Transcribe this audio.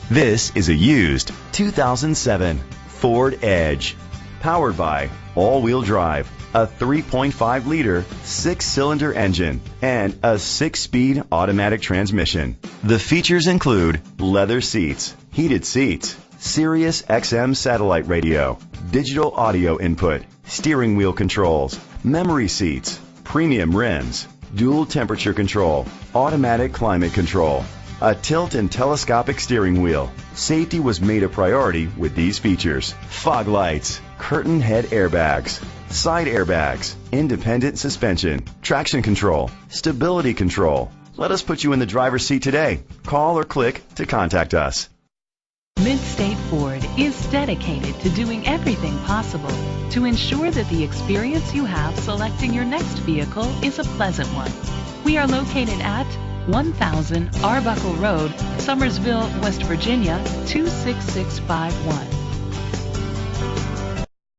This is a used 2007 Ford Edge, powered by all-wheel drive, a 3.5-liter 6-cylinder engine, and a 6-speed automatic transmission. The features include leather seats, heated seats, Sirius XM satellite radio, digital audio input, steering wheel controls, memory seats, premium rims, dual temperature control, automatic climate control, a tilt and telescopic steering wheel. Safety was made a priority with these features: fog lights, curtain head airbags, side airbags, independent suspension, traction control, stability control. Let us put you in the driver's seat today. Call or click to contact us. Midstate Ford is dedicated to doing everything possible to ensure that the experience you have selecting your next vehicle is a pleasant one. We are located at 1000 Arbuckle Road, Summersville, West Virginia 26651.